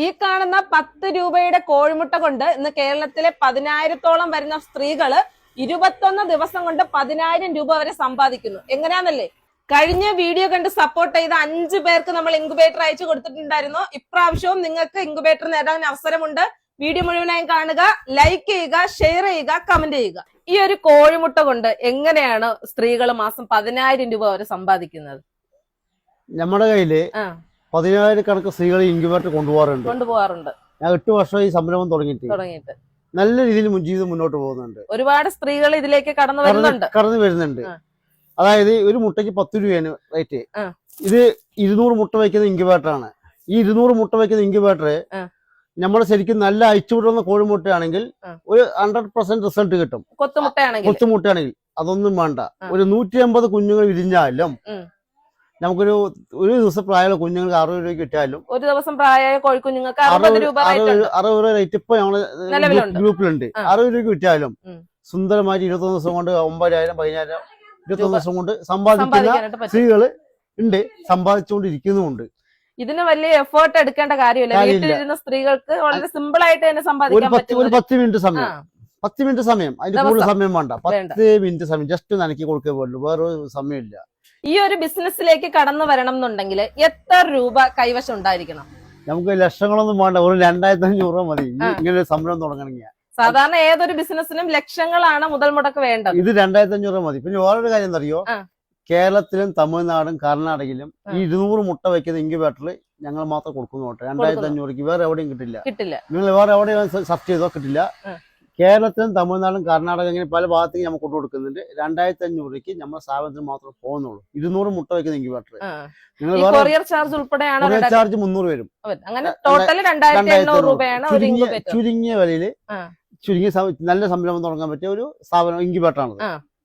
ഈ കാണുന്ന 10 രൂപയുടെ കോഴിമുട്ട കൊണ്ട് ഇന്ന് കേരളത്തിലെ 10,000-ഓളം വരുന്ന സ്ത്രീകള് 21 ദിവസം കൊണ്ട് 10,000 രൂപ വരെ സമ്പാദിക്കുന്നു. എങ്ങനെയാന്നല്ലേ? കഴിഞ്ഞ വീഡിയോ കണ്ട് സപ്പോർട്ട് ചെയ്ത 5 പേർക്ക് നമ്മൾ ഇൻക്യുബേറ്റർ അയച്ചു കൊടുത്തിട്ടുണ്ടായിരുന്നു. ഇപ്രാവശ്യവും നിങ്ങൾക്ക് ഇൻക്യുബേറ്റർ നേടാൻ അവസരമുണ്ട്. വീഡിയോ മുഴുവനായും കാണുക, ലൈക്ക് ചെയ്യുക, ഷെയർ ചെയ്യുക, കമന്റ് ചെയ്യുക. ഈ ഒരു കോഴിമുട്ട കൊണ്ട് എങ്ങനെയാണ് സ്ത്രീകൾ മാസം 10,000 രൂപ വരെ സമ്പാദിക്കുന്നത്? നമ്മുടെ കയ്യില് 10,000 കണക്ക് സ്ത്രീകൾ ഇൻക്യുബേറ്റർ കൊണ്ടുപോകാറുണ്ട്. ഞാൻ 8 വർഷം ഈ സംരംഭം തുടങ്ങിയിട്ട് നല്ല രീതിയിൽ ജീവിതം മുന്നോട്ട് പോകുന്നുണ്ട്. ഒരുപാട് സ്ത്രീകൾ ഇതിലേക്ക് കടന്നു വരുന്നുണ്ട്. അതായത് ഒരു മുട്ടയ്ക്ക് 10 രൂപയാണ് റേറ്റ്. ഇത് 200 മുട്ട വയ്ക്കുന്ന ഇൻക്യുബേറ്റർ ആണ്. ഈ 200 മുട്ട വയ്ക്കുന്ന ഇൻക്യുബേറ്റർ നമ്മൾ ശരിക്കും നല്ല അയച്ചുവിടുന്ന കോഴിമുട്ടയാണെങ്കിൽ ഒരു 100% റിസൾട്ട് കിട്ടും. കൊത്തുമുട്ടയാണെങ്കിൽ അതൊന്നും വേണ്ട. ഒരു 150 കുഞ്ഞുങ്ങൾ വിരിഞ്ഞാലും നമുക്കൊരു ദിവസം പ്രായമുള്ള കുഞ്ഞുങ്ങൾക്ക് 60 രൂപ കിട്ടിയാലും ഒരു ദിവസം പ്രായമായ കോഴിക്കുഞ്ഞുങ്ങൾക്ക് 60 രൂപ റേറ്റ് ഇപ്പൊ ഞങ്ങള് ഗ്രൂപ്പിലുണ്ട്. 60 രൂപ കിട്ടിയാലും സുന്ദരമായിട്ട് 21 ദിവസം കൊണ്ട് 9,000, 10,000, 21 ദിവസം കൊണ്ട് സമ്പാദിക്കുന്ന സ്ത്രീകള് ഉണ്ട്, സമ്പാദിച്ചുകൊണ്ടിരിക്കുന്നുമുണ്ട്. ഇതിന് വലിയ എഫേർട്ട് എടുക്കേണ്ട കാര്യമില്ല. വീട്ടിലിരുന്ന സ്ത്രീകൾക്ക് വളരെ സിമ്പിൾ ആയിട്ട് തന്നെ സമ്പാദിക്കാൻ പറ്റും. ഒരു 10 മിനിറ്റ് സമയം അതിന്റെ കൂടുതൽ സമയം വേണ്ട. 10 മിനിറ്റ് സമയം ജസ്റ്റ് നനക്കി കൊടുക്കേ പോലുള്ളൂ, വേറെ സമയമില്ല. ഈ ഒരു ബിസിനസ്സിലേക്ക് കടന്നു വരണം എന്നുണ്ടെങ്കിൽ എത്ര രൂപ കൈവശം ഉണ്ടായിരിക്കണം? നമുക്ക് ലക്ഷങ്ങളൊന്നും വേണ്ട, ഒരു 2,500 രൂപ മതി ഇങ്ങനെ ഒരു സംരംഭം തുടങ്ങണമെങ്കിൽ. സാധാരണ ഏതൊരു ബിസിനസ്സിനും ലക്ഷങ്ങളാണ് മുതൽ മുടക്ക് വേണ്ടത്. ഇത് 2,500 രൂപ മതി. പിന്നെ വേറൊരു കാര്യം എന്തറിയോ, കേരളത്തിലും തമിഴ്നാടും കർണാടകയിലും ഈ 200 മുട്ട വയ്ക്കുന്ന ഇൻക്യുബേറ്ററിൽ ഞങ്ങൾ മാത്രം കൊടുക്കുന്നു. 2,500 രൂപയ്ക്ക് വേറെ എവിടെയും കിട്ടില്ല. നിങ്ങൾ വേറെ എവിടെയും സെർച്ച് ചെയ്തോ കിട്ടില്ല. കേരളത്തിലും തമിഴ്നാടും കർണാടക ഇങ്ങനെ പല ഭാഗത്തേക്ക് നമ്മൾ കൊണ്ടു കൊടുക്കുന്നുണ്ട്. 2,500 രൂപയ്ക്ക് നമ്മുടെ സ്ഥാപനത്തിന് മാത്രം പോകുന്നുള്ളൂ. 200 മുട്ട വയ്ക്കുന്ന ഇൻക്യുബേറ്റർ. നിങ്ങൾ കൊറിയർ ചാർജ് ഉൾപ്പെടെയാണ്. കൊറിയർ ചാർജ് 300 വരും. ചുരുങ്ങിയ വിലയില് നല്ല സംരംഭം തുടങ്ങാൻ പറ്റിയ ഒരു സ്ഥാപനം ഇൻക്യുബേറ്റർ ആണ്.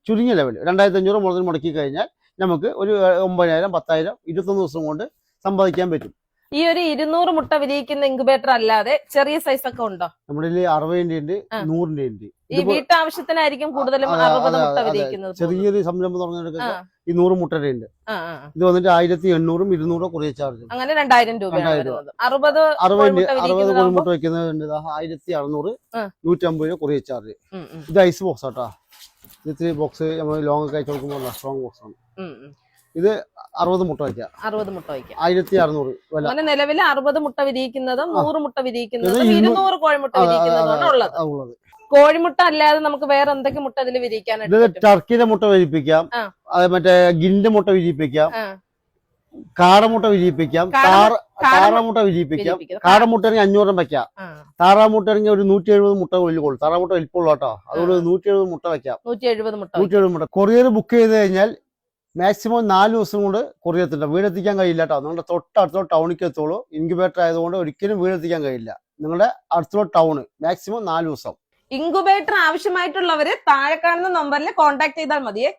ചുരുങ്ങിയ ലെവൽ 2,500 മുതൽ മുടക്കി കഴിഞ്ഞാൽ നമുക്ക് ഒരു 9,000, 10,000 21 ദിവസം കൊണ്ട് സമ്പാദിക്കാൻ പറ്റും. ഈ ഒരു 200 മുട്ട വിരിയിക്കുന്ന ഇൻക്യുബേറ്റർ അല്ലാതെ ചെറിയ സൈസ് ഒക്കെ ഉണ്ടോ? നമ്മുടെ 60-ന്റെ ഉണ്ട്, 100-ന്റെ ഉണ്ട്. ഈ വീട്ടാവശ്യത്തിനായിരിക്കും കൂടുതലും 60 മുട്ട വിരിയിക്കുന്നത്. ചെറിയൊരു സംരംഭം തുടങ്ങുന്ന ഈ 100 മുട്ടയുടെ ഉണ്ട്. ഇത് വന്നിട്ട് 1,800, 200 കൊറിയർ ചാർജ്. അങ്ങനെ 2,000 രൂപ. 60 മുട്ട വയ്ക്കുന്നത് 1,600, 150 രൂപ കൊറിയർ ചാർജ്. ഇത് ഐസ് ബോക്സ് ആട്ടാ. ഇത് ബോക്സ് നമ്മൾ ലോങ് ഒക്കെ അയച്ചു കൊടുക്കുമ്പോൾ സ്ട്രോങ് ബോക്സ് ആണ്. ഇത് 60 മുട്ട വയ്ക്കാം. 1,600. നിലവിൽ 60 മുട്ട വിരിയിക്കുന്നതും 100 മുട്ട വിരിയിക്കുന്നതും 200 കോഴിമുട്ട വിരിയിക്കുന്നതാണ് ഉള്ളത്. കോഴിമുട്ട അല്ലാതെ നമുക്ക് വേറെ എന്തൊക്കെ മുട്ട ഇതിൽ വിരിയിക്കാനായിട്ട്? ടർക്കിന്റെ മുട്ട വിരിയിപ്പിക്കാം, മറ്റേ ഗിന്റെ മുട്ട വിരിയിപ്പിക്കാം, കാടമുട്ട വിരിയിപ്പിക്കാം, താറാമുട്ട വിരിയിപ്പിക്കാം. കാടമുട്ടയാണെങ്കിൽ 500 രൂപ വയ്ക്കാം. താറാമുട്ടയാണെങ്കിൽ ഒരു 170 മുട്ട കൊള്ളും. താറാമുട്ട വലിപ്പമുള്ള കേട്ടോ, അതുകൊണ്ട് 170 മുട്ട വയ്ക്കാം. 170 മുട്ട. കൊറിയർ ബുക്ക് ചെയ്ത് കഴിഞ്ഞാൽ മാക്സിമം 4 ദിവസം കൊണ്ട് കൊറിയർ എത്തില്ല. വീടെത്തിക്കാൻ കഴിയില്ല കേട്ടോ. നിങ്ങളുടെ തൊട്ടടുത്തുള്ള ടൗണിലേക്ക് എത്തുള്ളൂ. ഇൻക്യുബേറ്റർ ആയതുകൊണ്ട് ഒരിക്കലും വീടെത്തിക്കാൻ കഴിയില്ല. നിങ്ങളുടെ അടുത്തുള്ള ടൗണ് മാക്സിമം 4 ദിവസം. ഇൻക്യുബേറ്റർ ആവശ്യമായിട്ടുള്ളവര് താഴെ കാണുന്ന നമ്പറിൽ കോൺടാക്ട് ചെയ്താൽ മതിയേ.